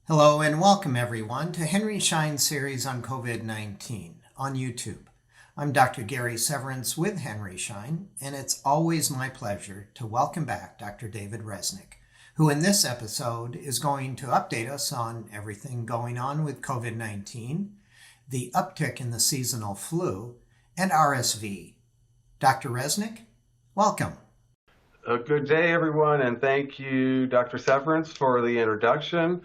Hello and welcome everyone to Henry Schein's series on COVID-19 on YouTube. I'm Dr. Gary Severance with Henry Schein, and it's always my pleasure to welcome back Dr. David Reznik, who in this episode is going to update us on everything going on with COVID-19, the uptick in the seasonal flu, and RSV. Dr. Reznik, welcome. A good day, everyone, and thank you, Dr. Severance, for the introduction.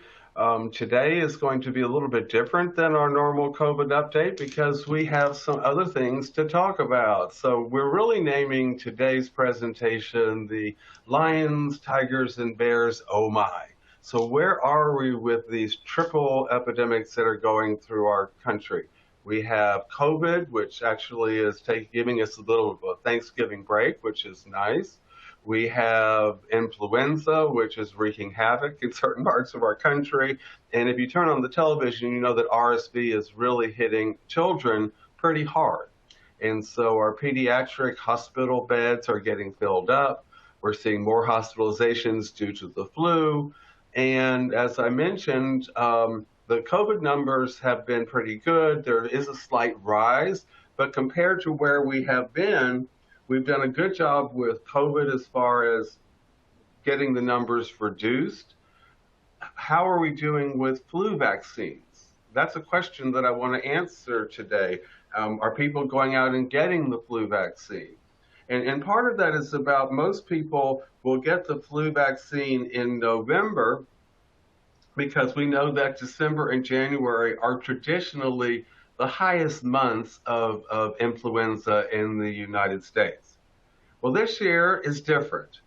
Today is going to be a little bit different than our normal COVID update because we have some other things to talk about. So we're really naming today's presentation the Lions, Tigers, and Bears, oh my. So where are we with these triple epidemics that are going through our country? We have COVID, which actually is giving us a little of a Thanksgiving break, which is nice. We have influenza, which is wreaking havoc in certain parts of our country. And if you turn on the television, you know that RSV is really hitting children pretty hard. And so our pediatric hospital beds are getting filled up. We're seeing more hospitalizations due to the flu. And as I mentioned, the COVID numbers have been pretty good. There is a slight rise, but compared to where we have been, we've done a good job with COVID as far as getting the numbers reduced. How are we doing with flu vaccines? That's a question that I want to answer today. Are people going out and getting the flu vaccine? And part of that is about most people will get the flu vaccine in November because we know that December and January are traditionally the highest months of influenza in the United States. Well, this year is different.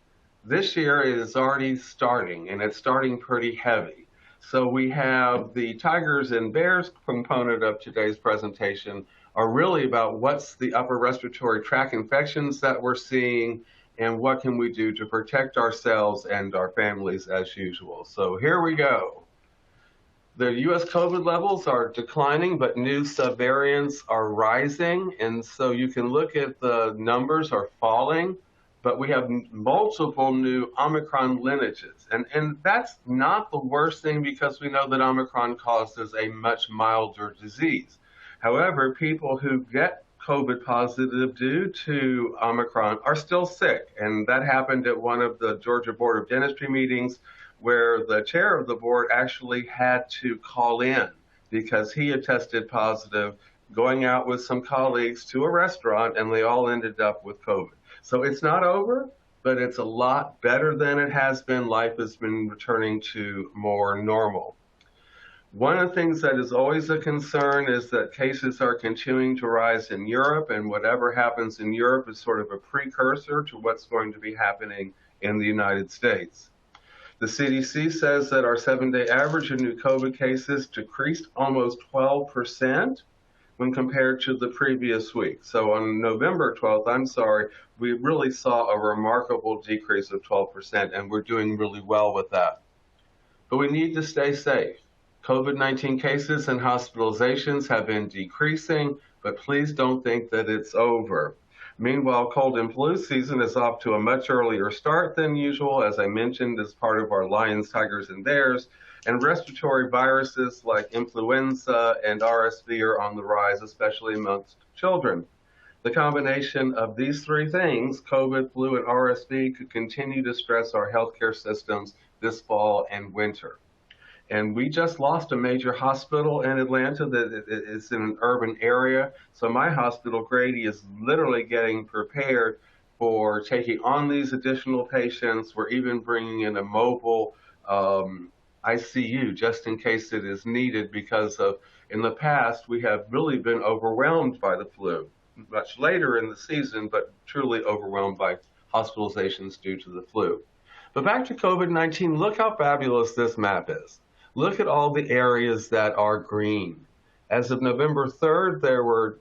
This year is already starting, and it's starting pretty heavy. So we have the Tigers and Bears component of today's presentation are really about what's the upper respiratory tract infections that we're seeing and what can we do to protect ourselves and our families as usual. So here we go. The U.S. COVID levels are declining, but new subvariants are rising. And so you can look at the numbers are falling, but we have multiple new Omicron lineages. And that's not the worst thing because we know that Omicron causes a much milder disease. However, people who get COVID positive due to Omicron are still sick. And that happened at one of the Georgia Board of Dentistry meetings where the chair of the board actually had to call in because he had tested positive going out with some colleagues to a restaurant and they all ended up with COVID. So it's not over, but it's a lot better than it has been. Life has been returning to more normal. One of the things that is always a concern is that cases are continuing to rise in Europe, and whatever happens in Europe is sort of a precursor to what's going to be happening in the United States. The CDC says that our 7-day average of new COVID cases decreased almost 12% when compared to the previous week. So on November 12th, we really saw a remarkable decrease of 12%, and we're doing really well with that. But we need to stay safe. COVID-19 cases and hospitalizations have been decreasing, but please don't think that it's over. Meanwhile, cold and flu season is off to a much earlier start than usual, as I mentioned, as part of our Lions, Tigers, and Bears. And respiratory viruses like influenza and RSV are on the rise, especially amongst children. The combination of these three things, COVID, flu, and RSV, could continue to stress our healthcare systems this fall and winter. And we just lost a major hospital in Atlanta that is in an urban area. So my hospital, Grady, is literally getting prepared for taking on these additional patients. We're even bringing in a mobile ICU just in case it is needed because in the past, we have really been overwhelmed by the flu, much later in the season, but truly overwhelmed by hospitalizations due to the flu. But back to COVID-19, look how fabulous this map is. Look at all the areas that are green. As of November 3rd, there were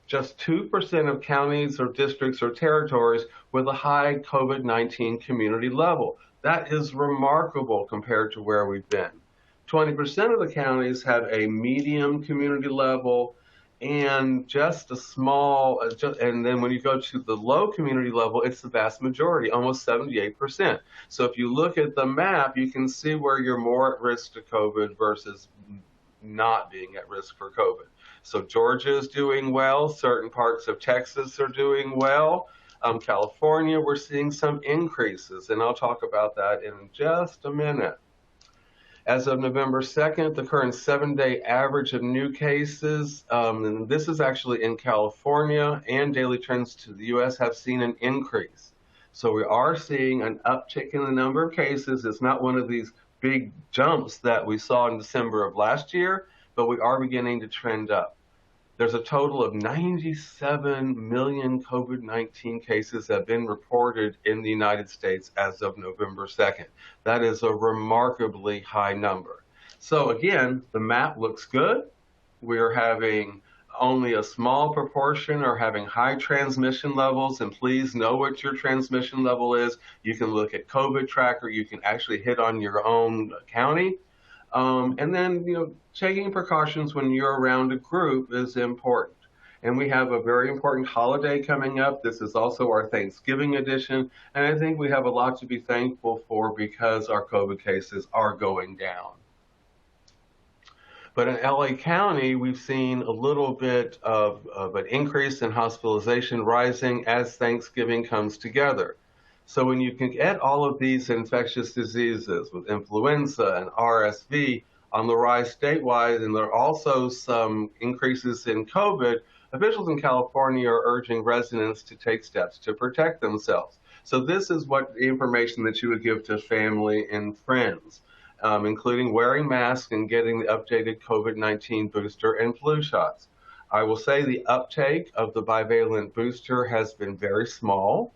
just 2% of counties or districts or territories with a high COVID-19 community level. That is remarkable compared to where we've been. 20% of the counties have a medium community level, and just a small, and then when you go to the low community level, it's the vast majority, almost 78%. So if you look at the map, you can see where you're more at risk to COVID versus not being at risk for COVID. So Georgia is doing well. Certain parts of Texas are doing well. California, we're seeing some increases, and I'll talk about that in just a minute. As of November 2nd, the current 7-day average of new cases, and this is actually in California, and daily trends to the U.S. have seen an increase. So we are seeing an uptick in the number of cases. It's not one of these big jumps that we saw in December of last year, but we are beginning to trend up. There's a total of 97 million COVID-19 cases that have been reported in the United States as of November 2nd. That is a remarkably high number. So again, the map looks good. We're having only a small proportion are having high transmission levels, and please know what your transmission level is. You can look at COVID Tracker. You can actually hit on your own county. And then, taking precautions when you're around a group is important. And we have a very important holiday coming up. This is also our Thanksgiving edition. And I think we have a lot to be thankful for because our COVID cases are going down. But in LA County, we've seen a little bit of an increase in hospitalization rising as Thanksgiving comes together. So when you can get all of these infectious diseases with influenza and RSV on the rise statewide, and there are also some increases in COVID, officials in California are urging residents to take steps to protect themselves. So this is what the information that you would give to family and friends, including wearing masks and getting the updated COVID-19 booster and flu shots. I will say the uptake of the bivalent booster has been very small,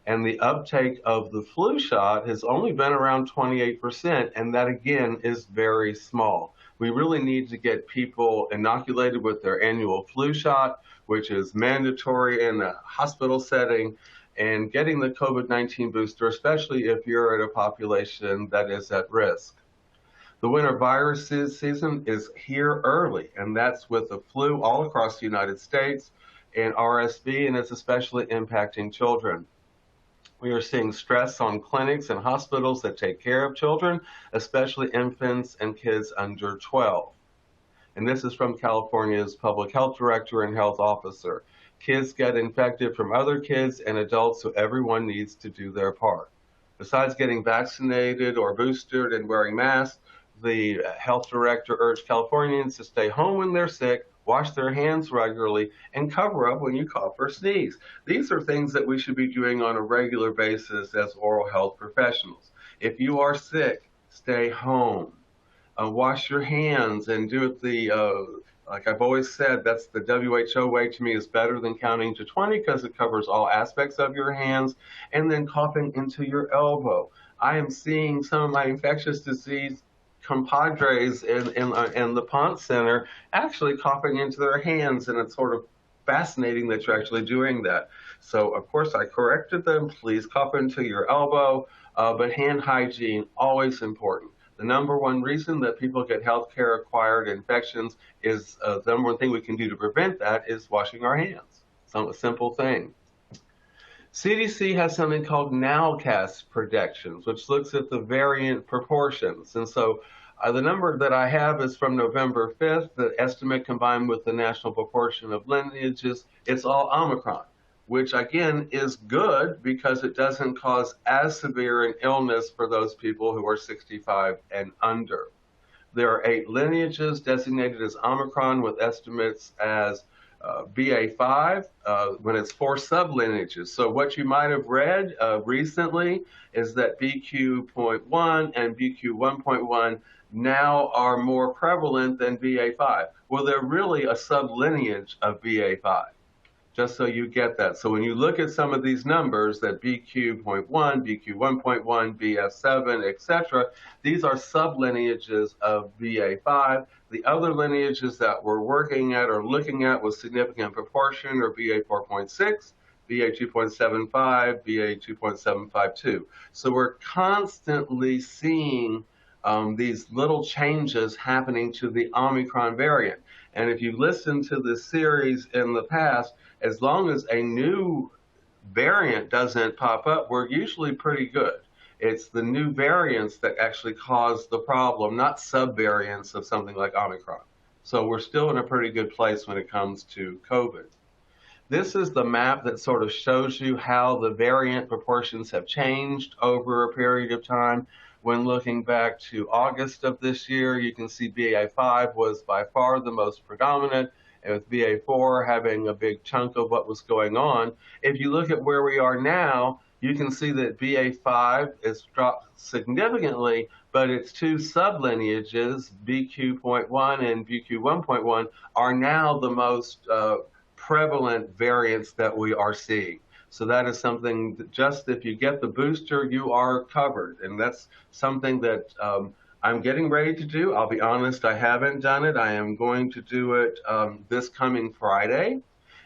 and the uptake of the flu shot has only been around 28%, and that again is very small. We really need to get people inoculated with their annual flu shot, which is mandatory in a hospital setting, and getting the COVID-19 booster, especially if you're at a population that is at risk. The winter virus season is here early, and that's with the flu all across the United States and RSV, and it's especially impacting children. We are seeing stress on clinics and hospitals that take care of children, especially infants and kids under 12. And this is from California's public health director and health officer. Kids get infected from other kids and adults, so everyone needs to do their part. Besides getting vaccinated or boosted and wearing masks, the health director urged Californians to stay home when they're sick, wash their hands regularly, and cover up when you cough or sneeze. These are things that we should be doing on a regular basis as oral health professionals. If you are sick, stay home. Wash your hands and do it like I've always said, that's the WHO way to me is better than counting to 20 because it covers all aspects of your hands, and then coughing into your elbow. I am seeing some of my infectious disease compadres in the Ponce Center actually coughing into their hands, and it's sort of fascinating that you're actually doing that. So of course I corrected them, please cough into your elbow, but hand hygiene, always important. The number one reason that people get healthcare acquired infections is the number one thing we can do to prevent that is washing our hands. Some simple thing. CDC has something called nowcast predictions, which looks at the variant proportions. And so the number that I have is from November 5th, the estimate combined with the national proportion of lineages, it's all Omicron, which again is good because it doesn't cause as severe an illness for those people who are 65 and under. There are 8 lineages designated as Omicron with estimates as BA5 when it's 4 sublineages. So what you might have read recently is that BQ.1 and BQ1.1 now are more prevalent than BA5. Well, they're really a sublineage of BA5, just so you get that. So when you look at some of these numbers, that BQ.1, BQ1.1, BF7, etc., these are sublineages of BA5. The other lineages that we're working at or looking at with significant proportion are BA4.6, BA2.75, BA2.752. So we're constantly seeing these little changes happening to the Omicron variant. And if you listen to this series in the past, as long as a new variant doesn't pop up, we're usually pretty good. It's the new variants that actually cause the problem, not subvariants of something like Omicron. So we're still in a pretty good place when it comes to COVID. This is the map that sort of shows you how the variant proportions have changed over a period of time. When looking back to August of this year, you can see BA5 was by far the most predominant, and with BA4 having a big chunk of what was going on. If you look at where we are now, you can see that BA5 has dropped significantly, but its two sublineages, BQ.1 and BQ.1.1, are now the most prevalent variants that we are seeing. So that is something that just if you get the booster, you are covered. And that's something that I'm getting ready to do. I'll be honest, I haven't done it. I am going to do it this coming Friday.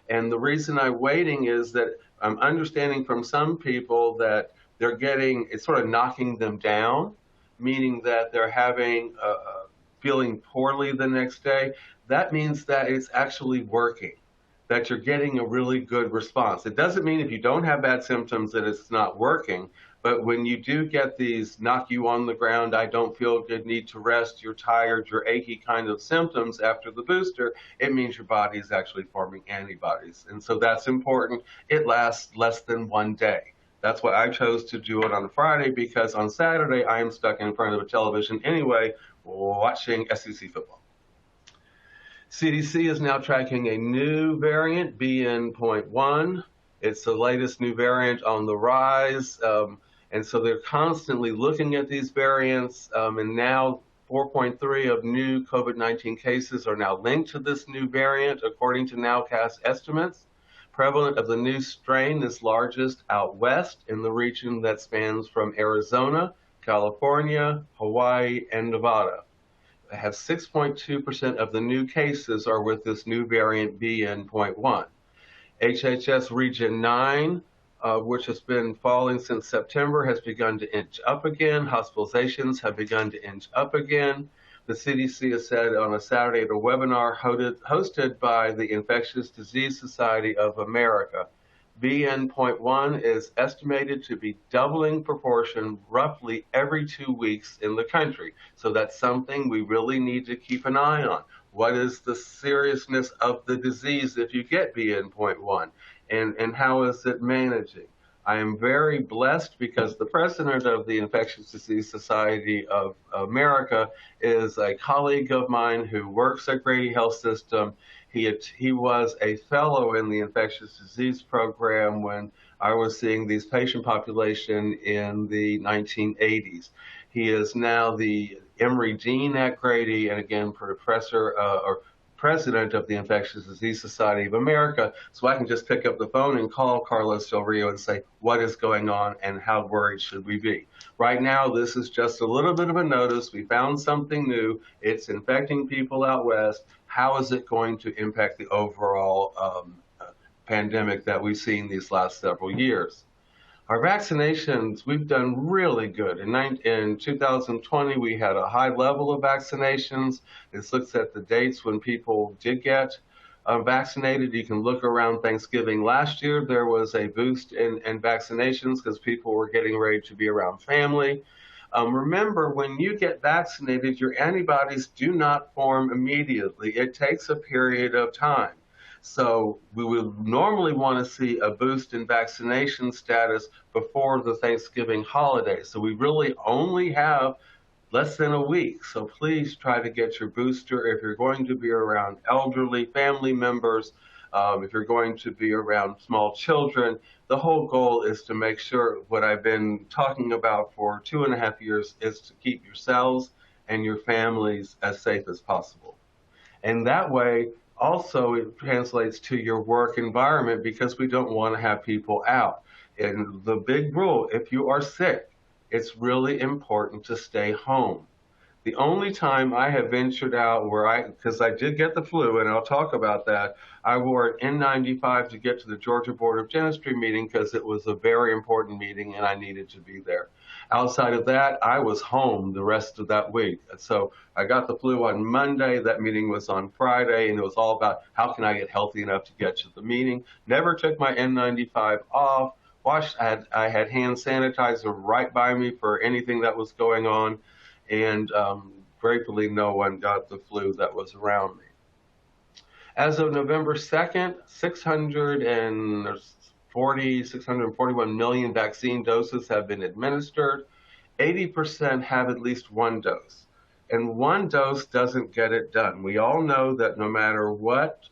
And the reason I'm waiting is that I'm understanding from some people that they're getting, it's sort of knocking them down, meaning that they're having, feeling poorly the next day. That means that it's actually working, that you're getting a really good response. It doesn't mean if you don't have bad symptoms that it's not working, but when you do get these knock you on the ground, I don't feel good, need to rest, you're tired, you're achy kind of symptoms after the booster, it means your body is actually forming antibodies. And so that's important. It lasts less than 1 day. That's why I chose to do it on a Friday, because on Saturday I am stuck in front of a television anyway, watching SEC football. CDC is now tracking a new variant, BN.1. It's the latest new variant on the rise. And so they're constantly looking at these variants. And now 4.3 of new COVID-19 cases are now linked to this new variant, according to nowcast estimates. Prevalent of the new strain is largest out west in the region that spans from Arizona, California, Hawaii, and Nevada. Have 6.2% of the new cases are with this new variant BN.1. HHS Region 9, which has been falling since September, has begun to inch up again. Hospitalizations have begun to inch up again. The CDC has said on a Saturday at a webinar hosted by the Infectious Disease Society of America, BN.1 is estimated to be doubling proportion roughly every 2 weeks in the country. So that's something we really need to keep an eye on. What is the seriousness of the disease if you get BN.1? And how is it managing? I am very blessed because the president of the Infectious Disease Society of America is a colleague of mine who works at Grady Health System. He was a fellow in the infectious disease program when I was seeing these patient population in the 1980s. He is now the Emory Dean at Grady, and again, professor or president of the Infectious Disease Society of America, so I can just pick up the phone and call Carlos Del Rio and say, what is going on and how worried should we be? Right now, this is just a little bit of a notice. We found something new. It's infecting people out west. How is it going to impact the overall pandemic that we've seen these last several years? Our vaccinations, we've done really good. In 2020, we had a high level of vaccinations. This looks at the dates when people did get vaccinated. You can look around Thanksgiving last year. There was a boost in vaccinations because people were getting ready to be around family. Remember, when you get vaccinated, your antibodies do not form immediately. It takes a period of time. So we would normally want to see a boost in vaccination status before the Thanksgiving holiday. So we really only have less than a week. So please try to get your booster if you're going to be around elderly family members, if you're going to be around small children. The whole goal is to make sure what I've been talking about for 2.5 years is to keep yourselves and your families as safe as possible. And that way, also, it translates to your work environment because we don't want to have people out. And the big rule, if you are sick, it's really important to stay home. The only time I have ventured out because I did get the flu, and I'll talk about that, I wore an N95 to get to the Georgia Board of Dentistry meeting because it was a very important meeting and I needed to be there. Outside of that, I was home the rest of that week. So I got the flu on Monday. That meeting was on Friday, and it was all about how can I get healthy enough to get to the meeting. Never took my N95 off. I had hand sanitizer right by me for anything that was going on, and gratefully no one got the flu that was around me. As of November 2nd, 641 million vaccine doses have been administered. 80% have at least one dose. And one dose doesn't get it done. We all know that no matter what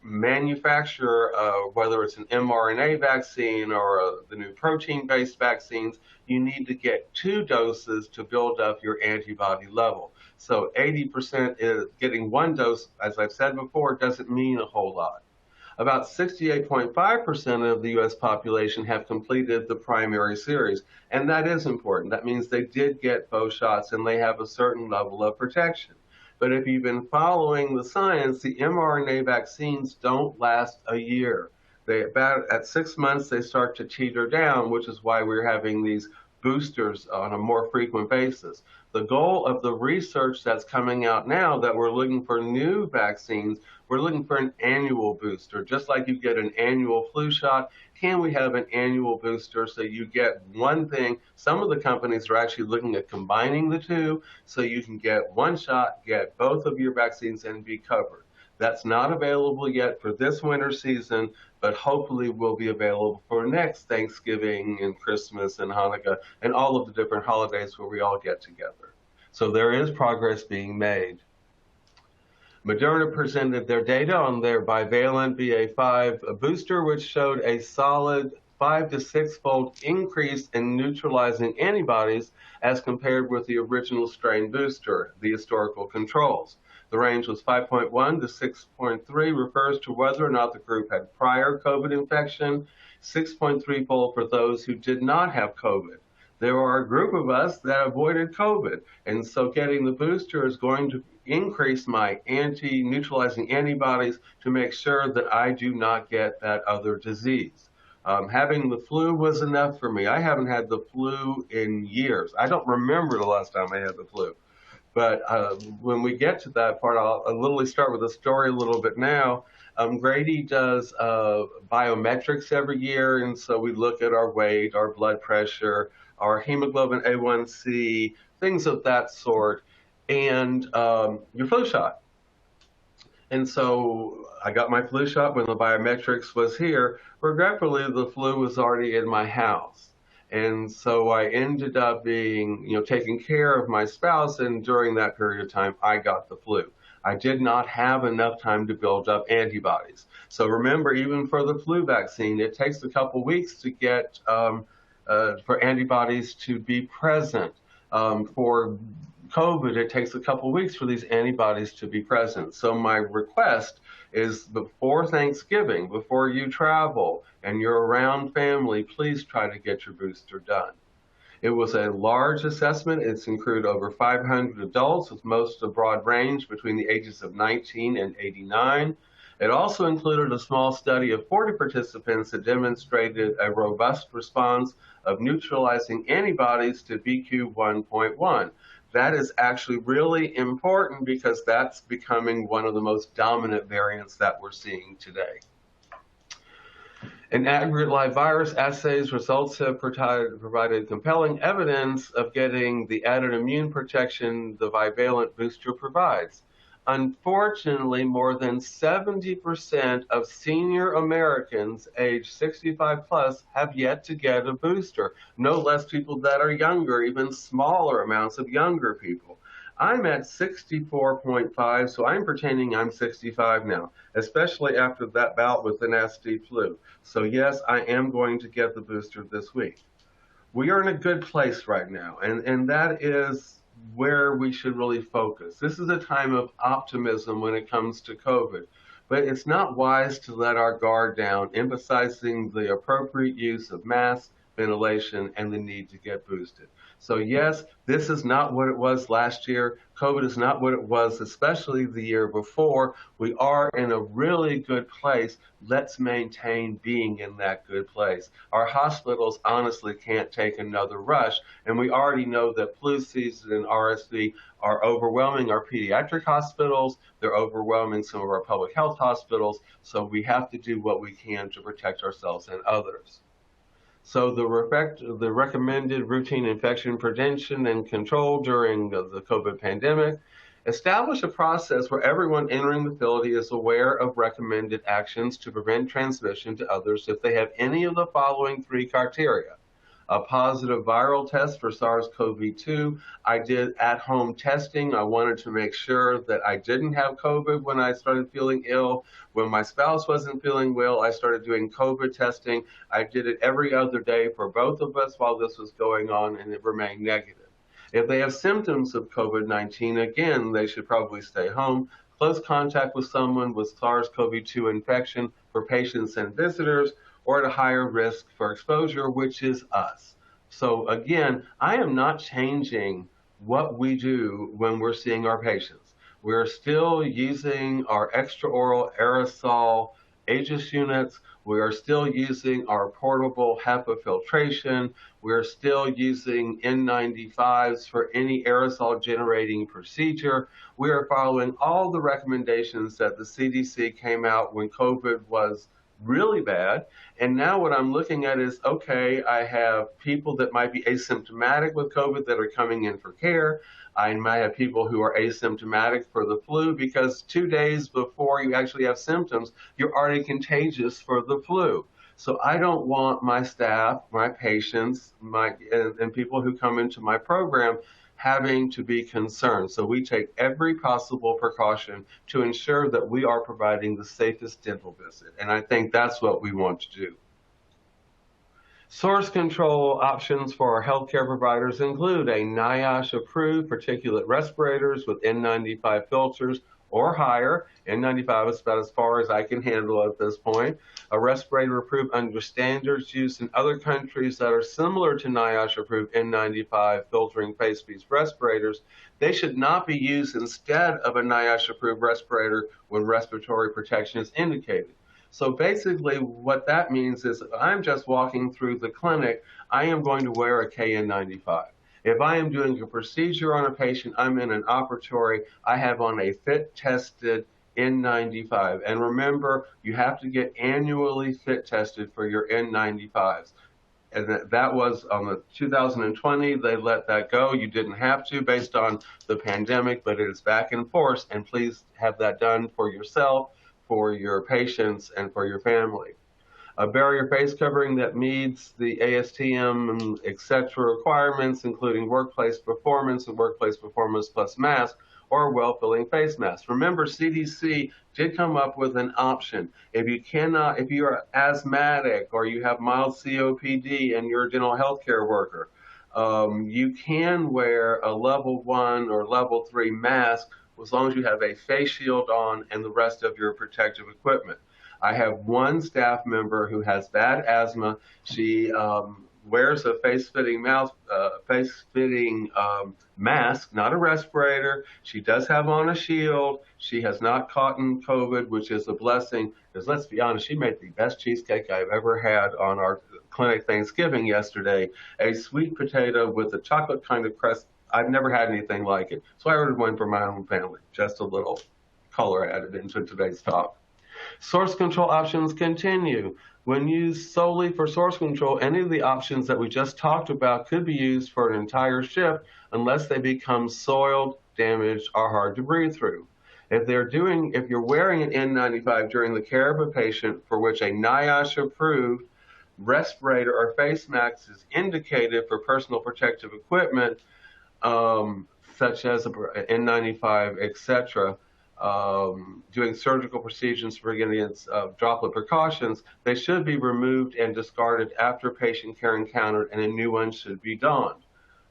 manufacturer, whether it's an mRNA vaccine or the new protein-based vaccines, you need to get 2 doses to build up your antibody level. So 80% is getting 1 dose, as I've said before, doesn't mean a whole lot. About 68.5% of the U.S. population have completed the primary series, and that is important. That means they did get both shots and they have a certain level of protection. But if you've been following the science, the mRNA vaccines don't last a year. At 6 months, they start to teeter down, which is why we're having these boosters on a more frequent basis. The goal of the research that's coming out now that we're looking for new vaccines, we're looking for an annual booster. Just like you get an annual flu shot, can we have an annual booster so you get one thing? Some of the companies are actually looking at combining the two so you can get one shot, get both of your vaccines, and be covered. That's not available yet for this winter season, but hopefully will be available for next Thanksgiving and Christmas and Hanukkah and all of the different holidays where we all get together. So there is progress being made. Moderna presented their data on their bivalent BA.5 booster, which showed a solid 5 to 6-fold increase in neutralizing antibodies as compared with the original strain booster, the historical controls. The range was 5.1 to 6.3, refers to whether or not the group had prior COVID infection, 6.3-fold for those who did not have COVID. There are a group of us that avoided COVID, and so getting the booster is going to increase my neutralizing antibodies to make sure that I do not get that other disease. Having the flu was enough for me. I haven't had the flu in years. I don't remember the last time I had the flu. But when we get to that part, I'll literally start with a story a little bit now. Grady does biometrics every year, and so we look at our weight, our blood pressure, our hemoglobin A1C, things of that sort, and your flu shot. And so I got my flu shot when the biometrics was here. Regretfully, the flu was already in my house. And so I ended up being, taking care of my spouse, and during that period of time, I got the flu. I did not have enough time to build up antibodies. So remember, even for the flu vaccine, it takes a couple weeks to get for antibodies to be present. For COVID, it takes a couple weeks for these antibodies to be present. So my request is before Thanksgiving, before you travel and you're around family, please try to get your booster done. It was a large assessment. It's included over 500 adults, with most of a broad range between the ages of 19 and 89. It also included a small study of 40 participants that demonstrated a robust response of neutralizing antibodies to BQ.1.1. That is actually really important because that's becoming one of the most dominant variants that we're seeing today. In aggregate live virus assays, results have provided compelling evidence of getting the added immune protection the bivalent booster provides. Unfortunately, more than 70% of senior Americans aged 65 plus have yet to get a booster. No less people that are younger, even smaller amounts of younger people. I'm at 64.5, so I'm pretending I'm 65 now, especially after that bout with the nasty flu. So yes, I am going to get the booster this week. We are in a good place right now, and that is where we should really focus. This is a time of optimism when it comes to COVID, but it's not wise to let our guard down, emphasizing the appropriate use of masks, ventilation, and the need to get boosted. So yes, this is not what it was last year. COVID is not what it was, especially the year before. We are in a really good place. Let's maintain being in that good place. Our hospitals honestly can't take another rush, and we already know that flu season and RSV are overwhelming our pediatric hospitals. They're overwhelming some of our public health hospitals, so we have to do what we can to protect ourselves and others. So the recommended routine infection prevention and control during the COVID pandemic, establish a process where everyone entering the facility is aware of recommended actions to prevent transmission to others if they have any of the following three criteria. A positive viral test for SARS-CoV-2. I did at-home testing. I wanted to make sure that I didn't have COVID when I started feeling ill. When my spouse wasn't feeling well, I started doing COVID testing. I did it every other day for both of us while this was going on, and it remained negative. If they have symptoms of COVID-19, again, they should probably stay home. Close contact with someone with SARS-CoV-2 infection for patients and visitors, or at a higher risk for exposure, which is us. So again, I am not changing what we do when we're seeing our patients. We're still using our extraoral aerosol AEGIS units. We are still using our portable HEPA filtration. We're still using N95s for any aerosol generating procedure. We are following all the recommendations that the CDC came out when COVID was really bad. And now what I'm looking at is, okay, I have people that might be asymptomatic with COVID that are coming in for care. I might have people who are asymptomatic for the flu because 2 days before you actually have symptoms, you're already contagious for the flu. So I don't want my staff, my patients, and people who come into my program having to be concerned. So we take every possible precaution to ensure that we are providing the safest dental visit. And I think that's what we want to do. Source control options for our healthcare providers include a NIOSH-approved particulate respirators with N95 filters or higher. N95 is about as far as I can handle at this point. A respirator approved under standards used in other countries that are similar to NIOSH-approved N95 filtering face piece respirators. They should not be used instead of a NIOSH-approved respirator when respiratory protection is indicated. So basically what that means is if I'm just walking through the clinic, I am going to wear a KN95. If I am doing a procedure on a patient, I'm in an operatory, I have on a fit-tested N95. And remember, you have to get annually fit tested for your N95s. And that was on the 2020, they let that go. You didn't have to based on the pandemic, but it is back in force. And please have that done for yourself, for your patients, and for your family. A barrier face covering that meets the ASTM, etc. requirements, including workplace performance and workplace performance plus mask, or well-filling face mask. Remember, CDC did come up with an option. If you are asthmatic or you have mild COPD and you're a dental healthcare worker, you can wear a level 1 or level 3 mask as long as you have a face shield on and the rest of your protective equipment. I have one staff member who has bad asthma. She wears a face-fitting mask, not a respirator. She does have on a shield. She has not caught COVID, which is a blessing. Because let's be honest, she made the best cheesecake I've ever had on our clinic Thanksgiving yesterday. A sweet potato with a chocolate kind of crust. I've never had anything like it. So I ordered one for my own family. Just a little color added into today's talk. Source control options continue. When used solely for source control, any of the options that we just talked about could be used for an entire shift unless they become soiled, damaged, or hard to breathe through. If you're wearing an N95 during the care of a patient for which a NIOSH-approved respirator or face mask is indicated for personal protective equipment, such as an N95, etc., doing surgical procedures for against droplet precautions, they should be removed and discarded after patient care encountered, and a new one should be donned.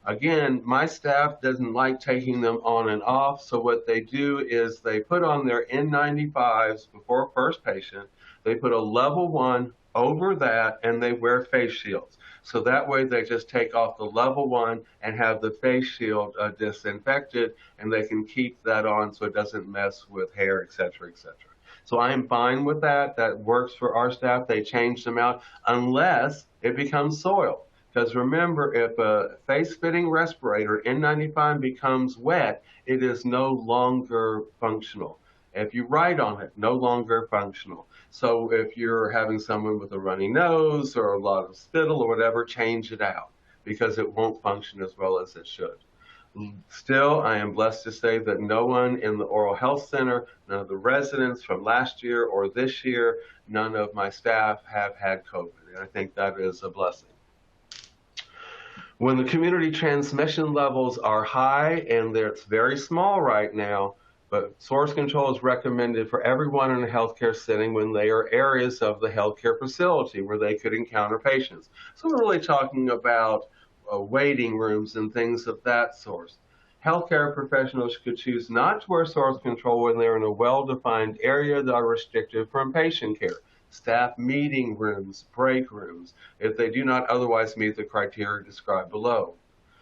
Again, my staff doesn't like taking them on and off, so what they do is they put on their N95s before first patient, they put a level 1 over that, and they wear face shields. So that way they just take off the level 1 and have the face shield disinfected, and they can keep that on so it doesn't mess with hair, et cetera, et cetera. So I am fine with that. That works for our staff. They change them out unless it becomes soil. Because remember, if a face-fitting respirator N95 becomes wet, it is no longer functional. If you write on it, no longer functional. So if you're having someone with a runny nose or a lot of spittle or whatever, change it out because it won't function as well as it should. Still, I am blessed to say that no one in the oral health center, none of the residents from last year or this year, none of my staff have had COVID. And I think that is a blessing. When the community transmission levels are high, and it's very small right now, but source control is recommended for everyone in a healthcare setting when they are areas of the healthcare facility where they could encounter patients. So we're really talking about waiting rooms and things of that sort. Healthcare professionals could choose not to wear source control when they're in a well-defined area that are restricted from patient care. Staff meeting rooms, break rooms, if they do not otherwise meet the criteria described below.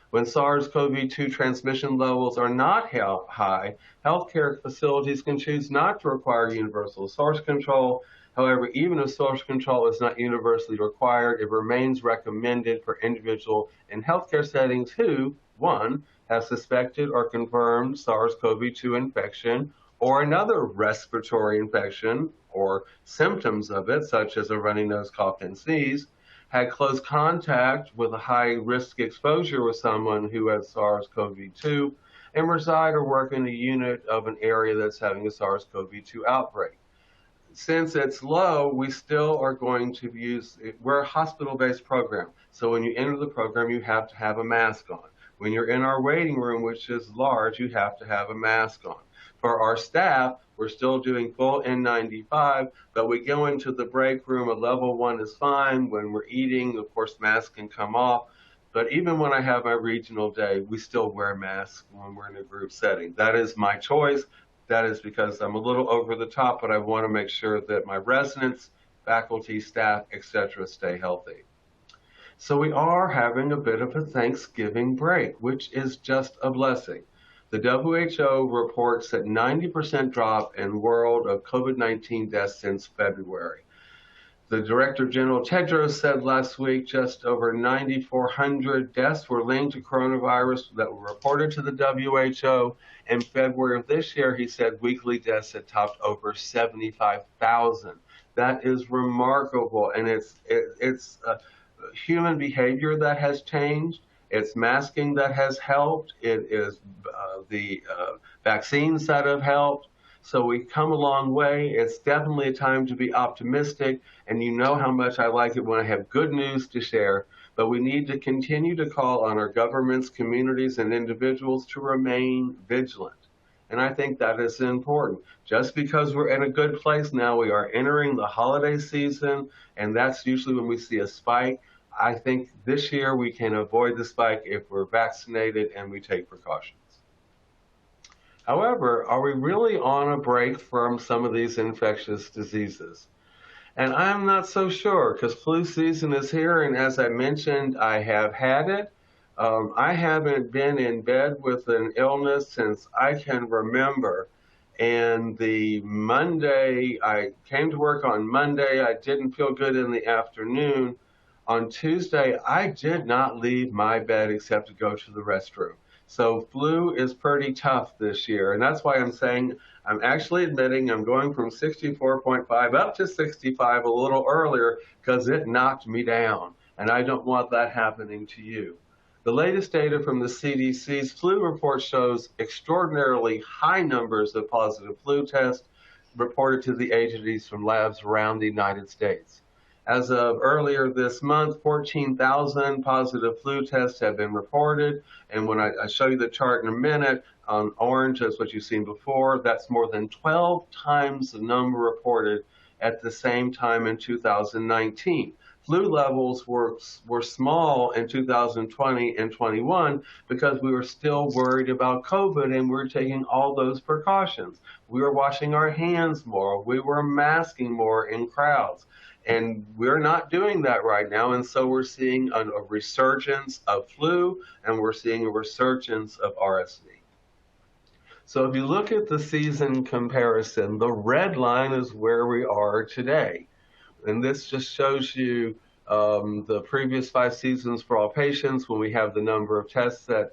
When SARS-CoV-2 transmission levels are not high, healthcare facilities can choose not to require universal source control. However, even if source control is not universally required, it remains recommended for individuals in healthcare settings who, 1, have suspected or confirmed SARS-CoV-2 infection or another respiratory infection or symptoms of it, such as a runny nose, cough, and sneeze, had close contact with a high-risk exposure with someone who has SARS-CoV-2, and reside or work in a unit of an area that's having a SARS-CoV-2 outbreak. Since it's low, we still are going to use, we're a hospital-based program, so when you enter the program, you have to have a mask on. When you're in our waiting room, which is large, you have to have a mask on. For our staff, we're still doing full N95, but we go into the break room, a level 1 is fine. When we're eating, of course, masks can come off. But even when I have my regional day, we still wear masks when we're in a group setting. That is my choice. That is because I'm a little over the top, but I want to make sure that my residents, faculty, staff, etc., stay healthy. So we are having a bit of a Thanksgiving break, which is just a blessing. The WHO reports that 90% drop in world of COVID-19 deaths since February. The Director General Tedros said last week just over 9,400 deaths were linked to coronavirus that were reported to the WHO. In February of this year, he said weekly deaths had topped over 75,000. That is remarkable, and it's human behavior that has changed. It's masking that has helped. It is the vaccines that have helped. So we've come a long way. It's definitely a time to be optimistic. And you know how much I like it when I have good news to share. But we need to continue to call on our governments, communities, and individuals to remain vigilant. And I think that is important. Just because we're in a good place now, we are entering the holiday season, and that's usually when we see a spike. I think this year we can avoid the spike if we're vaccinated and we take precautions. However, are we really on a break from some of these infectious diseases? And I'm not so sure, because flu season is here, and as I mentioned, I have had it. I haven't been in bed with an illness since I can remember. And the Monday, I came to work on Monday, I didn't feel good in the afternoon. On Tuesday, I did not leave my bed except to go to the restroom. So flu is pretty tough this year, and that's why I'm saying I'm actually admitting I'm going from 64.5 up to 65 a little earlier because it knocked me down, and I don't want that happening to you. The latest data from the CDC's flu report shows extraordinarily high numbers of positive flu tests reported to the agencies from labs around the United States. As of earlier this month, 14,000 positive flu tests have been reported. And when I show you the chart in a minute, on orange, that's what you've seen before, that's more than 12 times the number reported at the same time in 2019. Flu levels were small in 2020 and 21 because we were still worried about COVID and we were taking all those precautions. We were washing our hands more. We were masking more in crowds. And we're not doing that right now. And so we're seeing a resurgence of flu, and we're seeing a resurgence of RSV. So if you look at the season comparison, the red line is where we are today. And this just shows you the previous 5 seasons for all patients when we have the number of tests that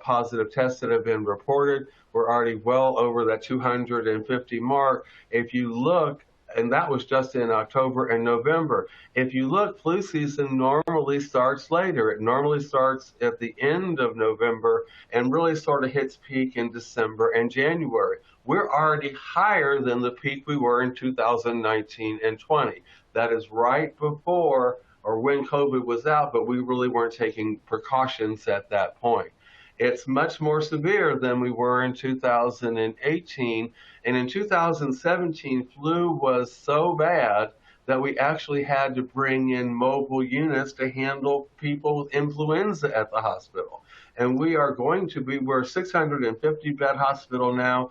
positive tests that have been reported. We're already well over that 250 mark. If you look, and that was just in October and November. If you look, flu season normally starts later. It normally starts at the end of November and really sort of hits peak in December and January. We're already higher than the peak we were in 2019 and 20. That is right before or when COVID was out, but we really weren't taking precautions at that point. It's much more severe than we were in 2018. And in 2017, flu was so bad that we actually had to bring in mobile units to handle people with influenza at the hospital. And we're a 650-bed hospital now.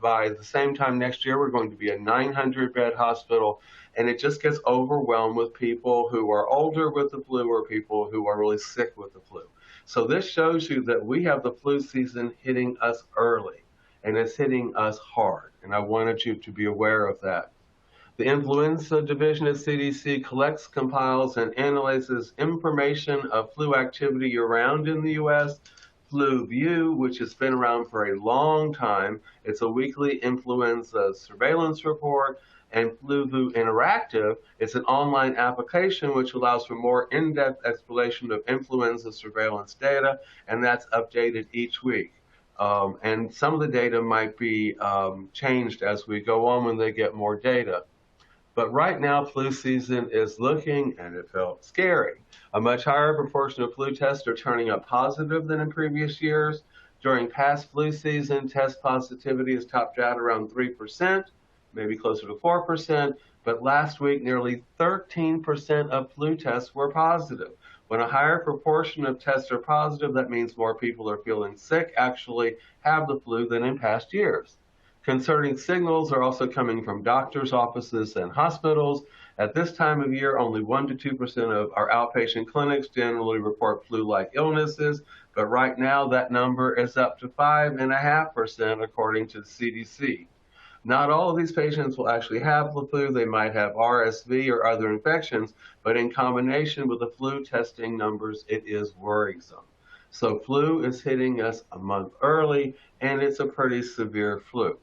By the same time next year, we're going to be a 900-bed hospital. And it just gets overwhelmed with people who are older with the flu or people who are really sick with the flu. So this shows you that we have the flu season hitting us early, and it's hitting us hard. And I wanted you to be aware of that. The Influenza Division at CDC collects, compiles, and analyzes information of flu activity year-round in the U.S. FluView, which has been around for a long time. It's a weekly influenza surveillance report. And FluView Interactive is an online application which allows for more in-depth exploration of influenza surveillance data, and that's updated each week. And some of the data might be changed as we go on when they get more data. But right now, flu season is looking, and it felt scary. A much higher proportion of flu tests are turning up positive than in previous years. During past flu season, test positivity has topped out around 3%. Maybe closer to 4%, but last week nearly 13% of flu tests were positive. When a higher proportion of tests are positive, that means more people are feeling sick, actually have the flu than in past years. Concerning signals are also coming from doctors' offices and hospitals. At this time of year, only 1 to 2% of our outpatient clinics generally report flu-like illnesses, but right now that number is up to 5.5% according to the CDC. Not all of these patients will actually have the flu. They might have RSV or other infections, but in combination with the flu testing numbers, it is worrisome. So flu is hitting us a month early, and it's a pretty severe flu.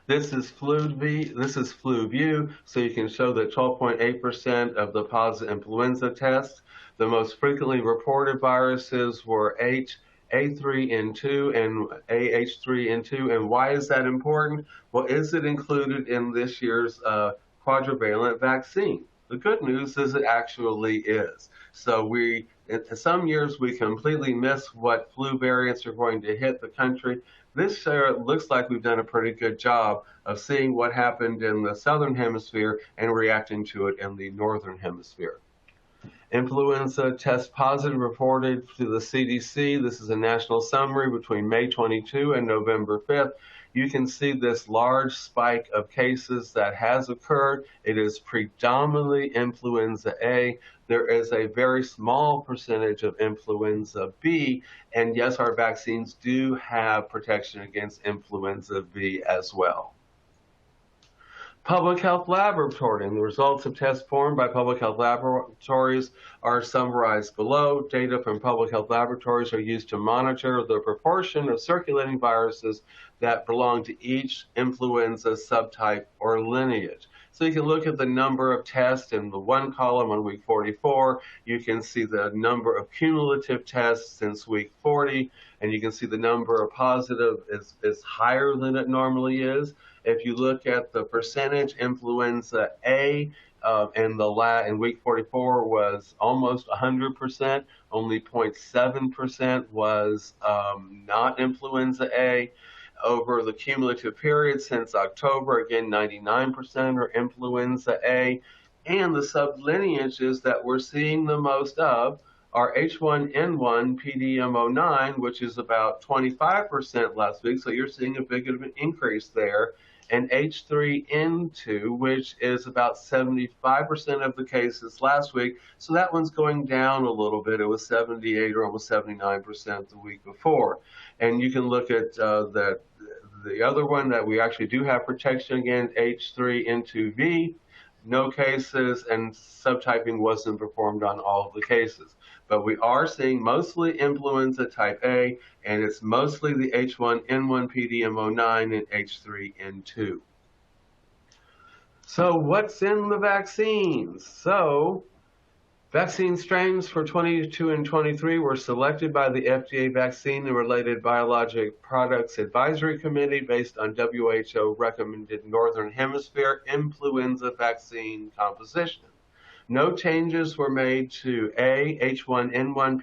This is FluView, so you can show that 12.8% of the positive influenza tests. The most frequently reported viruses were A3N2 and AH3N2. And why is that important? Well, is it included in this year's quadrivalent vaccine? The good news is it actually is. So some years we completely miss what flu variants are going to hit the country. This year it looks like we've done a pretty good job of seeing what happened in the southern hemisphere and reacting to it in the northern hemisphere. Influenza test positive reported to the CDC. This is a national summary between May 22 and November 5th. You can see this large spike of cases that has occurred. It is predominantly influenza A. There is a very small percentage of influenza B, and yes, our vaccines do have protection against influenza B as well. Public Health Laboratory, and the results of tests performed by public health laboratories are summarized below. Data from public health laboratories are used to monitor the proportion of circulating viruses that belong to each influenza subtype or lineage. So you can look at the number of tests in the one column on week 44. You can see the number of cumulative tests since week 40, and you can see the number of positive is higher than it normally is. If you look at the percentage, influenza A in week 44 was almost 100%. Only 0.7% was not influenza A. Over the cumulative period since October, again, 99% are influenza A. And the sublineages that we're seeing the most of are H1N1 PDM09, which is about 25% last week. So you're seeing a big of an increase there. and H3N2, which is about 75% of the cases last week. So that one's going down a little bit. It was 78 or almost 79% the week before. And you can look at the other one that we actually do have protection against, H3N2V. No cases, and subtyping wasn't performed on all of the cases. But we are seeing mostly influenza type A, and it's mostly the H1N1 PDM09 and H3N2. So what's in the vaccines? So vaccine strains for 22 and 23 were selected by the FDA Vaccine and Related Biologic Products Advisory Committee based on WHO recommended Northern Hemisphere influenza vaccine composition. No changes were made to A, H1N1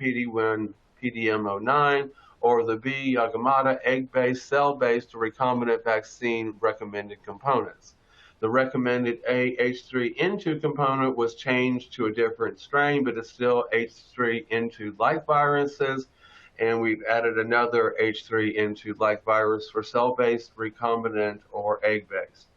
PDM09, or the B, Yagamata, egg-based, cell-based, or recombinant vaccine recommended components. The recommended A H3N2 component was changed to a different strain, but it's still H3N2-like viruses, and we've added another H3N2-like virus for cell-based, recombinant, or egg-based.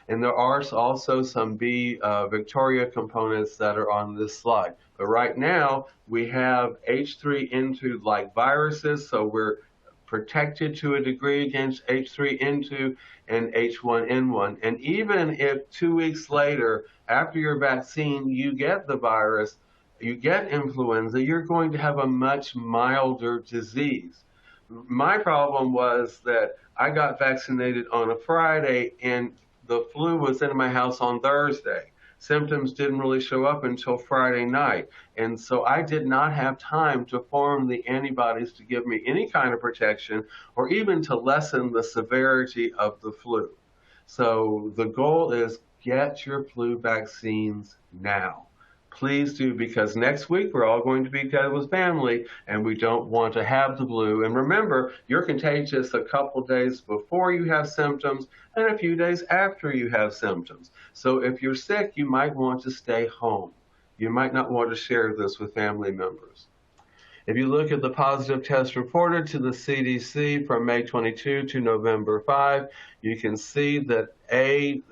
And there are also some B Victoria components that are on this slide. But right now, we have H3N2-like viruses, so we're protected to a degree against H3N2 and H1N1. And even if 2 weeks later, after your vaccine, you get the virus, you get influenza, you're going to have a much milder disease. My problem was that I got vaccinated on a Friday, and the flu was in my house on Thursday. Symptoms didn't really show up until Friday night. And so I did not have time to form the antibodies to give me any kind of protection or even to lessen the severity of the flu. So the goal is get your flu vaccines now. Please do, because next week we're all going to be together with family and we don't want to have the flu. And remember, you're contagious a couple days before you have symptoms and a few days after you have symptoms. So if you're sick, you might want to stay home. You might not want to share this with family members. If you look at the positive tests reported to the CDC from May 22 to November 5, you can see that a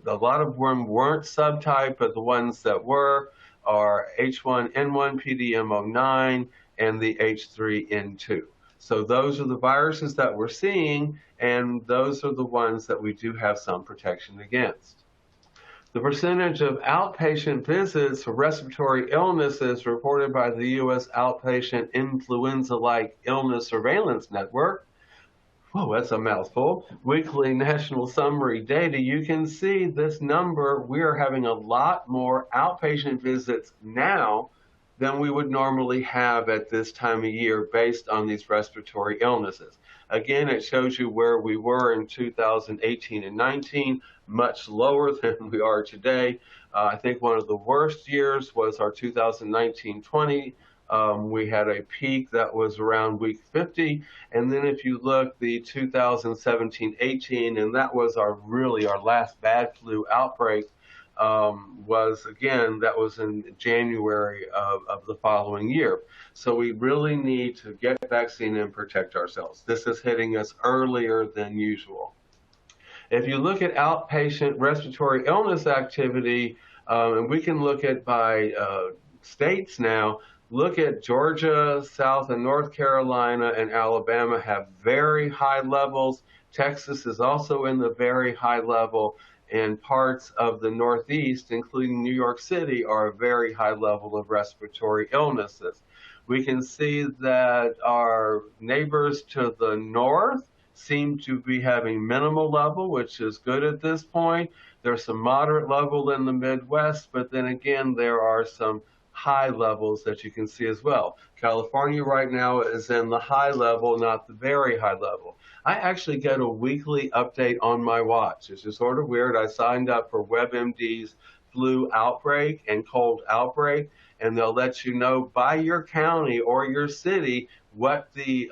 lot of them weren't subtype, but the ones that were are H1N1 PDM09 and the H3N2. So those are the viruses that we're seeing, and those are the ones that we do have some protection against. The percentage of outpatient visits for respiratory illnesses reported by the U.S. Outpatient Influenza-like Illness Surveillance Network, whoa, that's a mouthful, weekly national summary data, you can see this number. We are having a lot more outpatient visits now than we would normally have at this time of year based on these respiratory illnesses. Again, it shows you where we were in 2018 and 19, much lower than we are today. I think one of the worst years was our 2019-20. We had a peak that was around week 50, and then if you look, the 2017-18, and that was our last bad flu outbreak, that was in January of the following year. So we really need to get vaccine and protect ourselves. This is hitting us earlier than usual. If you look at outpatient respiratory illness activity, and we can look at by states now, look at Georgia, South and North Carolina, and Alabama have very high levels. Texas is also in the very high level, and parts of the Northeast, including New York City, are a very high level of respiratory illnesses. We can see that our neighbors to the north seem to be having minimal level, which is good at this point. There's some moderate level in the Midwest, but then again, there are some high levels that you can see as well. California right now is in the high level, not the very high level. I actually get a weekly update on my watch. It's just sort of weird. I signed up for WebMD's flu outbreak and cold outbreak, and they'll let you know by your county or your city what the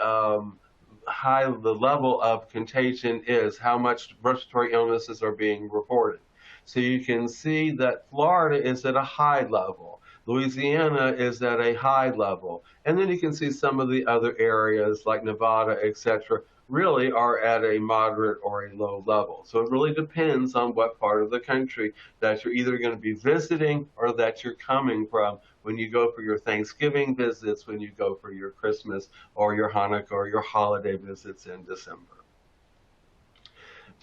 level of contagion is, how much respiratory illnesses are being reported. So you can see that Florida is at a high level. Louisiana is at a high level. And then you can see some of the other areas like Nevada, etc., really are at a moderate or a low level. So it really depends on what part of the country that you're either going to be visiting or that you're coming from when you go for your Thanksgiving visits, when you go for your Christmas or your Hanukkah or your holiday visits in December.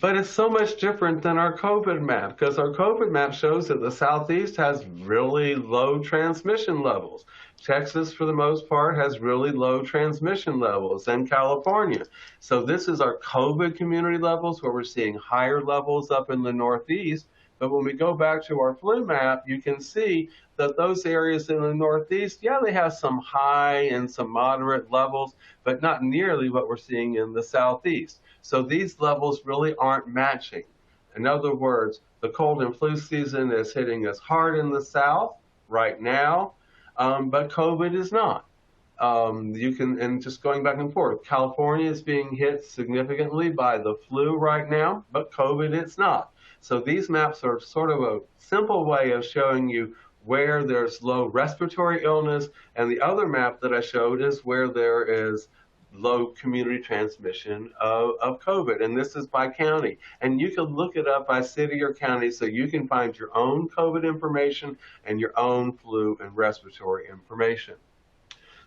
But it's so much different than our COVID map, because our COVID map shows that the Southeast has really low transmission levels. Texas, for the most part, has really low transmission levels, and California. So this is our COVID community levels, where we're seeing higher levels up in the Northeast. But when we go back to our flu map, you can see that those areas in the Northeast, yeah, they have some high and some moderate levels, but not nearly what we're seeing in the Southeast. So these levels really aren't matching. In other words, the cold and flu season is hitting us hard in the South right now, but COVID is not. And just going back and forth, California is being hit significantly by the flu right now, but COVID it's not. So these maps are sort of a simple way of showing you where there's low respiratory illness, and the other map that I showed is where there is low community transmission of COVID, and this is by county. And you can look it up by city or county so you can find your own COVID information and your own flu and respiratory information.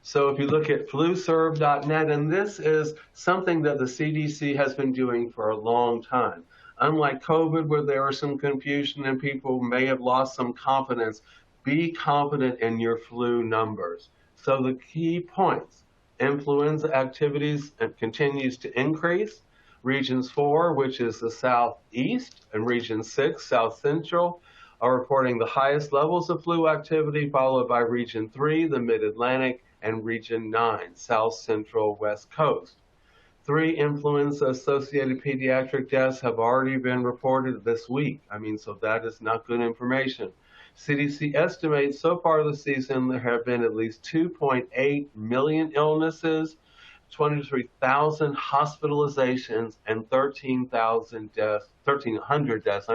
So if you look at fluserve.net, and this is something that the CDC has been doing for a long time. Unlike COVID, where there was some confusion and people may have lost some confidence, be confident in your flu numbers. So the key points: influenza activities continues to increase. Regions 4, which is the Southeast, and Region 6, South Central, are reporting the highest levels of flu activity, followed by Region 3, the Mid-Atlantic, and Region 9, South Central West Coast. 3 influenza-associated pediatric deaths have already been reported this week. So that is not good information. CDC estimates so far this season there have been at least 2.8 million illnesses, 23,000 hospitalizations, and 1,300 deaths,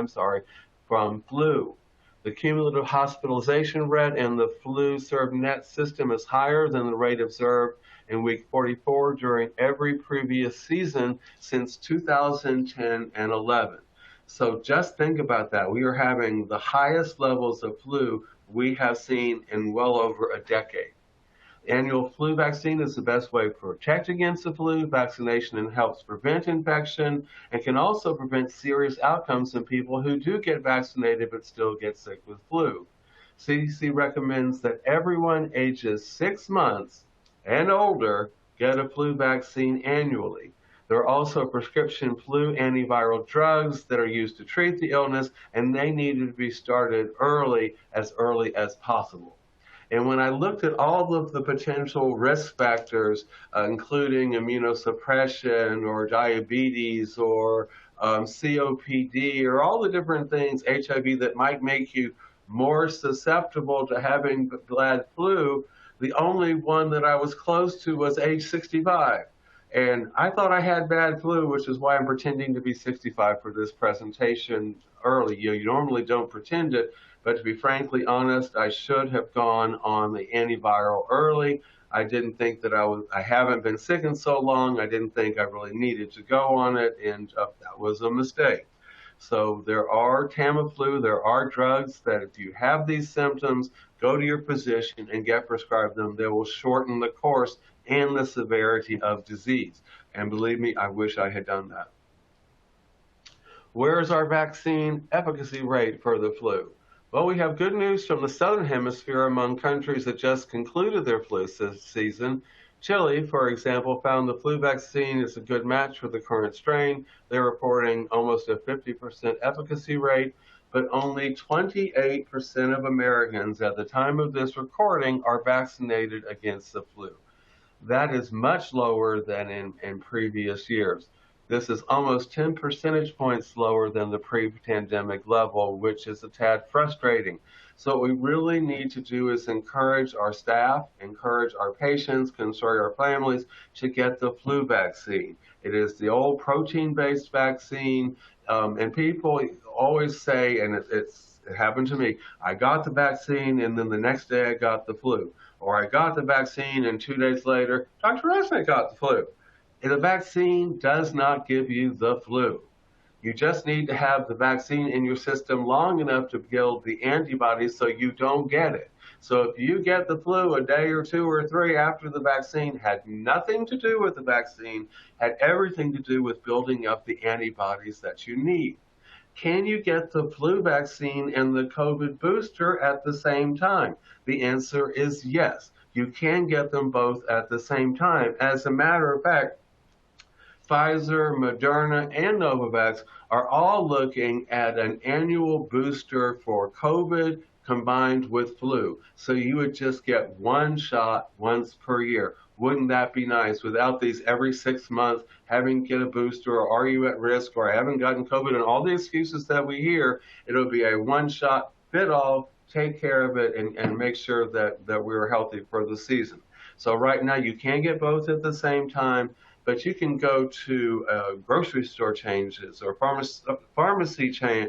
from flu. The cumulative hospitalization rate in the FluServe.net system is higher than the rate observed in week 44 during every previous season since 2010 and 11. So just think about that. We are having the highest levels of flu we have seen in well over a decade. Annual flu vaccine is the best way to protect against the flu. Vaccination helps prevent infection and can also prevent serious outcomes in people who do get vaccinated but still get sick with flu. CDC recommends that everyone ages 6 months and older get a flu vaccine annually. There are also prescription flu antiviral drugs that are used to treat the illness, and they need to be started early as possible. And when I looked at all of the potential risk factors, including immunosuppression or diabetes or COPD or all the different things, HIV, that might make you more susceptible to having bad flu, the only one that I was close to was age 65. And I thought I had bad flu, which is why I'm pretending to be 65 for this presentation early. You normally don't pretend it, but to be frankly honest, I should have gone on the antiviral early. I didn't think that I haven't been sick in so long. I didn't think I really needed to go on it, and that was a mistake. So there are Tamiflu, there are drugs that if you have these symptoms, go to your physician and get prescribed them. They will shorten the course and the severity of disease. And believe me, I wish I had done that. Where is our vaccine efficacy rate for the flu? Well, we have good news from the Southern Hemisphere among countries that just concluded their flu season. Chile, for example, found the flu vaccine is a good match for the current strain. They're reporting almost a 50% efficacy rate, but only 28% of Americans at the time of this recording are vaccinated against the flu. That is much lower than in previous years. This is almost 10 percentage points lower than the pre-pandemic level, which is a tad frustrating. So what we really need to do is encourage our staff, encourage our patients, consult our families to get the flu vaccine. It is the old protein-based vaccine, and people always say, and It happened to me. I got the vaccine, and then the next day I got the flu. Or I got the vaccine, and 2 days later, Dr. Reznik got the flu. And the vaccine does not give you the flu. You just need to have the vaccine in your system long enough to build the antibodies so you don't get it. So if you get the flu a day or 2 or 3 after the vaccine, had nothing to do with the vaccine, had everything to do with building up the antibodies that you need. Can you get the flu vaccine and the COVID booster at the same time? The answer is yes. You can get them both at the same time. As a matter of fact, Pfizer, Moderna, and Novavax are all looking at an annual booster for COVID combined with flu. So you would just get one shot once per year. Wouldn't that be nice? Without these every 6 months having to get a booster, or are you at risk, or I haven't gotten COVID, and all the excuses that we hear, it'll be a one shot fit all, take care of it, and make sure that we're healthy for the season. So right now you can get both at the same time, but you can go to grocery store chains or pharmacy chain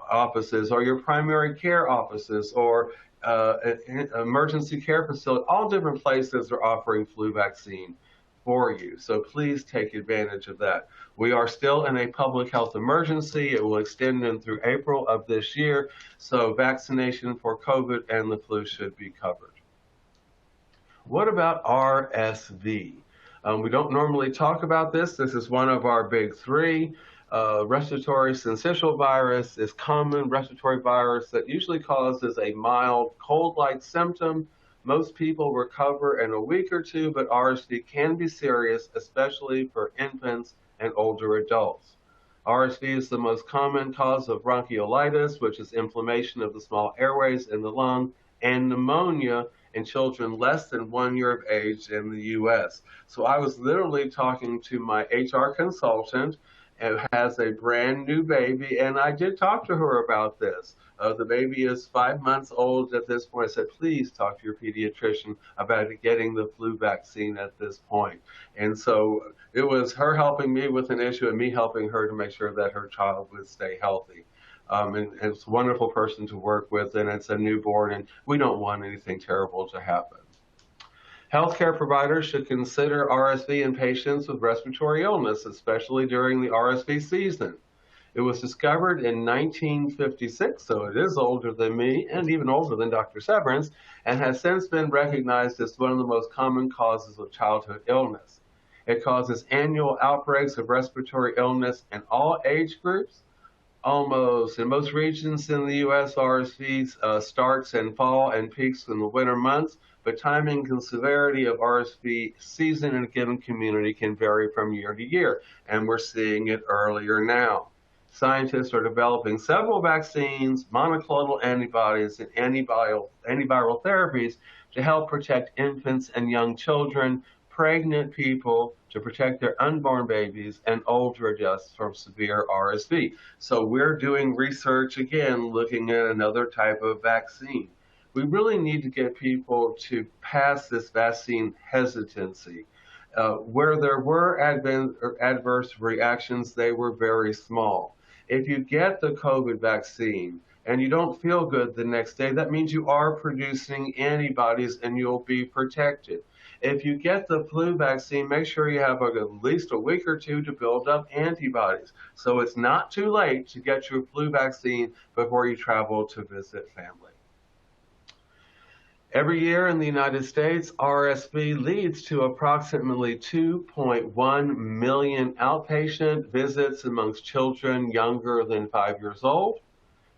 offices, or your primary care offices, or emergency care facility. All different places are offering flu vaccine for you. So please take advantage of that. We are still in a public health emergency. It will extend in through April of this year. So vaccination for COVID and the flu should be covered. What about RSV? We don't normally talk about this. This is one of our big three. Respiratory syncytial virus is common respiratory virus that usually causes a mild cold-like symptom. Most people recover in a week or two, but RSV can be serious, especially for infants and older adults. RSV is the most common cause of bronchiolitis, which is inflammation of the small airways in the lung, and pneumonia in children less than 1 year of age in the U.S. So I was literally talking to my HR consultant who has a brand new baby, and I did talk to her about this. The baby is 5 months old at this point. I said, please talk to your pediatrician about getting the flu vaccine at this point. And so it was her helping me with an issue and me helping her to make sure that her child would stay healthy. And it's a wonderful person to work with, and it's a newborn, and we don't want anything terrible to happen. Healthcare providers should consider RSV in patients with respiratory illness, especially during the RSV season. It was discovered in 1956, so it is older than me and even older than Dr. Severance, and has since been recognized as one of the most common causes of childhood illness. It causes annual outbreaks of respiratory illness in all age groups. Almost in most regions in the U.S., RSV starts in fall and peaks in the winter months, but timing and severity of RSV season in a given community can vary from year to year, and we're seeing it earlier now. Scientists are developing several vaccines, monoclonal antibodies, and antiviral therapies to help protect infants and young children, pregnant people, to protect their unborn babies, and older adults from severe RSV. So we're doing research again, looking at another type of vaccine. We really need to get people to pass this vaccine hesitancy. Where there were adverse reactions, they were very small. If you get the COVID vaccine and you don't feel good the next day, that means you are producing antibodies and you'll be protected. If you get the flu vaccine, make sure you have at least a week or two to build up antibodies. So it's not too late to get your flu vaccine before you travel to visit family. Every year in the United States, RSV leads to approximately 2.1 million outpatient visits amongst children younger than 5 years old,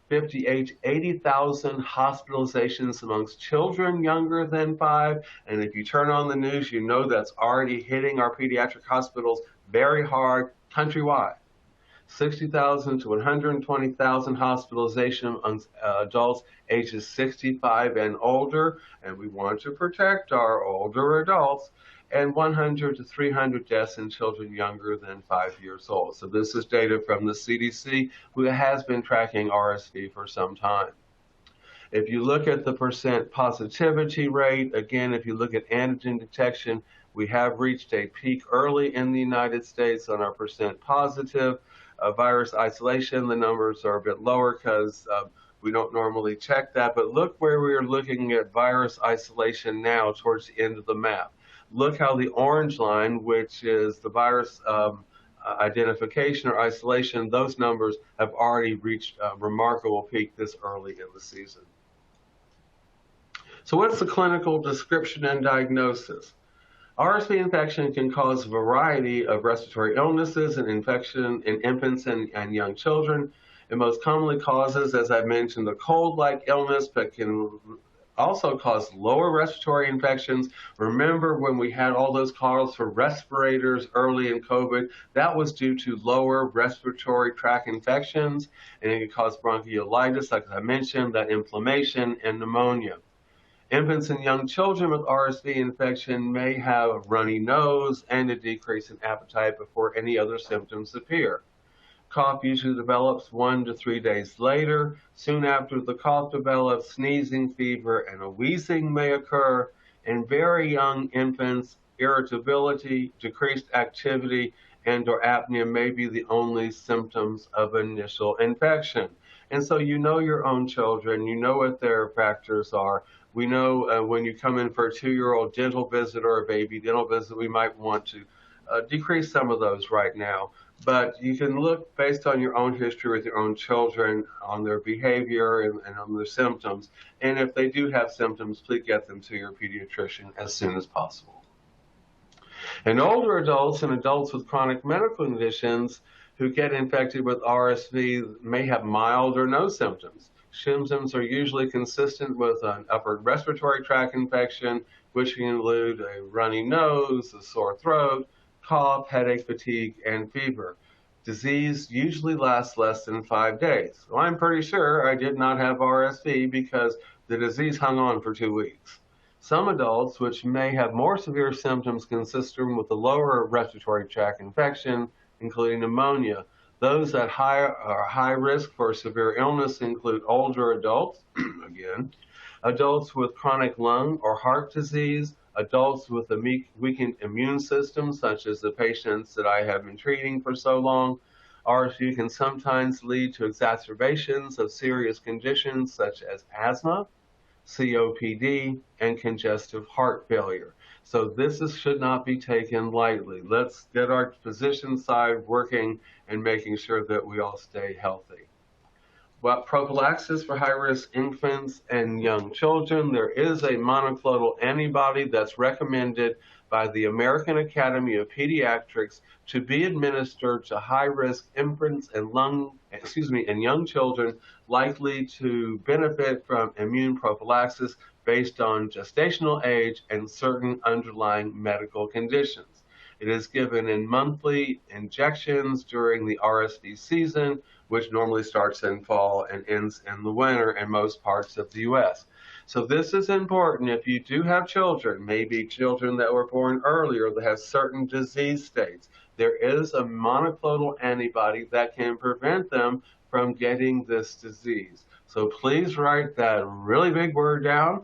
80,000 hospitalizations amongst children younger than 5. And if you turn on the news, you know that's already hitting our pediatric hospitals very hard countrywide. 60,000 to 120,000 hospitalization amongst adults ages 65 and older, and we want to protect our older adults, and 100 to 300 deaths in children younger than 5 years old. So this is data from the CDC, who has been tracking RSV for some time. If you look at the percent positivity rate, again, if you look at antigen detection, we have reached a peak early in the United States on our percent positive. Virus isolation, the numbers are a bit lower because We don't normally check that, but look where we are looking at virus isolation now towards the end of the map. Look how the orange line, which is the virus identification or isolation, those numbers have already reached a remarkable peak this early in the season. So what's the clinical description and diagnosis? RSV infection can cause a variety of respiratory illnesses and infection in infants and young children. It most commonly causes, as I mentioned, a cold-like illness, but can also cause lower respiratory infections. Remember when we had all those calls for respirators early in COVID, that was due to lower respiratory tract infections, and it can cause bronchiolitis, like I mentioned, that inflammation and pneumonia. Infants and young children with RSV infection may have a runny nose and a decrease in appetite before any other symptoms appear. Cough usually develops 1 to 3 days later. Soon after the cough develops, sneezing, fever, and a wheezing may occur. In very young infants, irritability, decreased activity, and/or apnea may be the only symptoms of initial infection. And so you know your own children, you know what their factors are. We know when you come in for a 2-year-old dental visit or a baby dental visit, we might want to decrease some of those right now. But you can look based on your own history with your own children on their behavior and on their symptoms. And if they do have symptoms, please get them to your pediatrician as soon as possible. And older adults and adults with chronic medical conditions who get infected with RSV may have mild or no symptoms. Symptoms are usually consistent with an upper respiratory tract infection, which can include a runny nose, a sore throat, cough, headache, fatigue, and fever. Disease usually lasts less than 5 days. Well, I'm pretty sure I did not have RSV because the disease hung on for 2 weeks. Some adults, which may have more severe symptoms consistent with a lower respiratory tract infection, including pneumonia. Those that are high risk for severe illness include older adults, again, adults with chronic lung or heart disease, adults with a weakened immune system, such as the patients that I have been treating for so long. RSV can sometimes lead to exacerbations of serious conditions such as asthma, COPD, and congestive heart failure. So this should not be taken lightly. Let's get our physician side working and making sure that we all stay healthy. Well, prophylaxis for high-risk infants and young children. There is a monoclonal antibody that's recommended by the American Academy of Pediatrics to be administered to high-risk infants and young children likely to benefit from immune prophylaxis based on gestational age and certain underlying medical conditions. It is given in monthly injections during the RSV season, which normally starts in fall and ends in the winter in most parts of the U.S. So this is important if you do have children, maybe children that were born earlier that have certain disease states. There is a monoclonal antibody that can prevent them from getting this disease. So please write that really big word down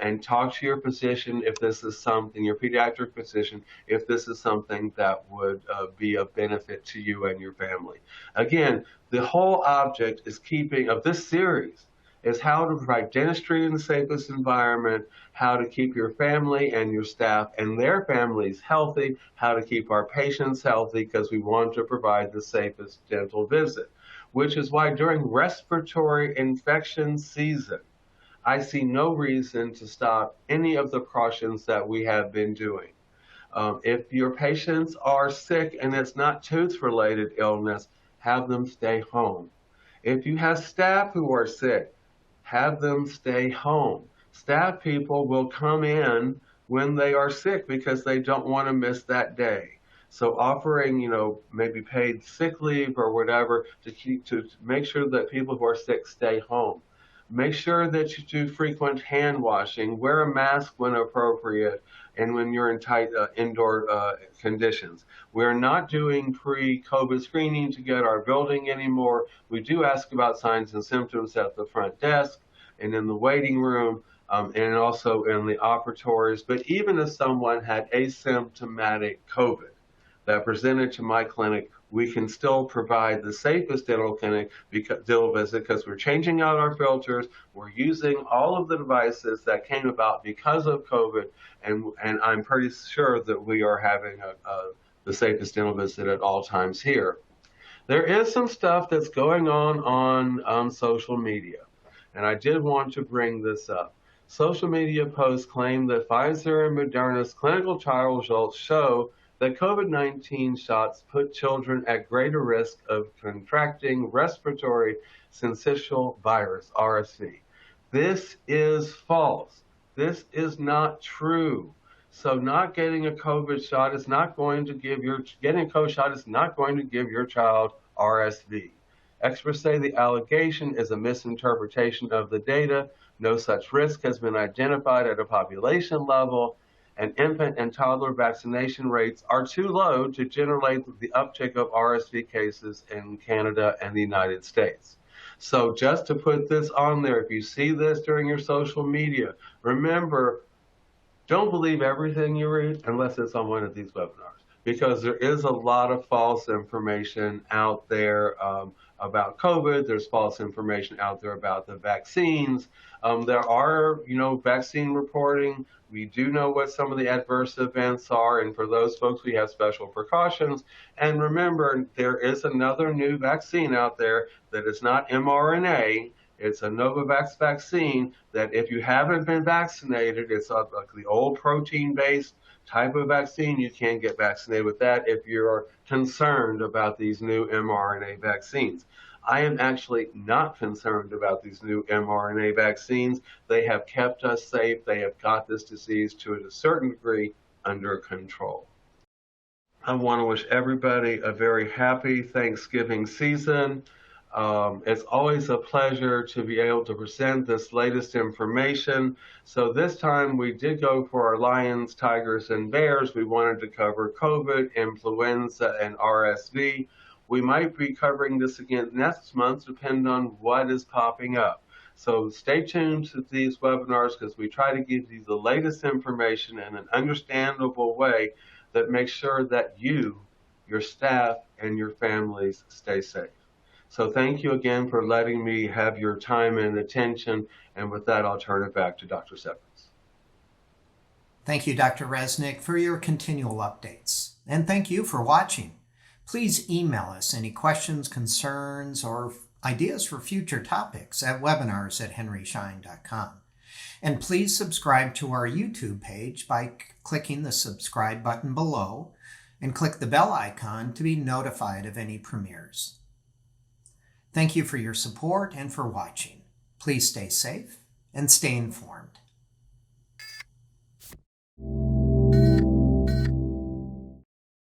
and talk to your physician if this is something, your pediatric physician, if this is something that would be of benefit to you and your family. Again, the whole object of this series is how to provide dentistry in the safest environment, how to keep your family and your staff and their families healthy, how to keep our patients healthy, because we want to provide the safest dental visit, which is why during respiratory infection season, I see no reason to stop any of the precautions that we have been doing. If your patients are sick and it's not tooth-related illness, have them stay home. If you have staff who are sick, have them stay home. Staff people will come in when they are sick because they don't want to miss that day. So offering, maybe paid sick leave or whatever to make sure that people who are sick stay home. Make sure that you do frequent hand washing, wear a mask when appropriate, and when you're in tight indoor conditions. We're not doing pre-COVID screening to get our building anymore. We do ask about signs and symptoms at the front desk and in the waiting room and also in the operatories. But even if someone had asymptomatic COVID that presented to my clinic, we can still provide the safest dental visit because we're changing out our filters. We're using all of the devices that came about because of COVID, and I'm pretty sure that we are having the safest dental visit at all times here. There is some stuff that's going on social media, and I did want to bring this up. Social media posts claim that Pfizer and Moderna's clinical trial results show that COVID-19 shots put children at greater risk of contracting respiratory syncytial virus, RSV. This is false. This is not true. So not getting a COVID shot is not going to give your child RSV. Experts say the allegation is a misinterpretation of the data. No such risk has been identified at a population level, and infant and toddler vaccination rates are too low to generate the uptick of RSV cases in Canada and the United States. So just to put this on there, if you see this during your social media, remember, don't believe everything you read unless it's on one of these webinars, because there is a lot of false information out there about COVID. There's false information out there about the vaccines. There are, vaccine reporting. We do know what some of the adverse events are, and for those folks, we have special precautions. And remember, there is another new vaccine out there that is not mRNA. It's a Novavax vaccine that if you haven't been vaccinated, it's like the old protein-based type of vaccine. You can't get vaccinated with that if you're concerned about these new mRNA vaccines. I am actually not concerned about these new mRNA vaccines. They have kept us safe. They have got this disease to a certain degree under control. I want to wish everybody a very happy Thanksgiving season. It's always a pleasure to be able to present this latest information. So this time we did go for our lions, tigers, and bears. We wanted to cover COVID, influenza, and RSV. We might be covering this again next month, depending on what is popping up. So stay tuned to these webinars because we try to give you the latest information in an understandable way that makes sure that you, your staff, and your families stay safe. So thank you again for letting me have your time and attention. And with that, I'll turn it back to Dr. Severance. Thank you, Dr. Reznik, for your continual updates. And thank you for watching. Please email us any questions, concerns, or ideas for future topics at webinars@henryschein.com. And please subscribe to our YouTube page by clicking the subscribe button below and click the bell icon to be notified of any premieres. Thank you for your support and for watching. Please stay safe and stay informed.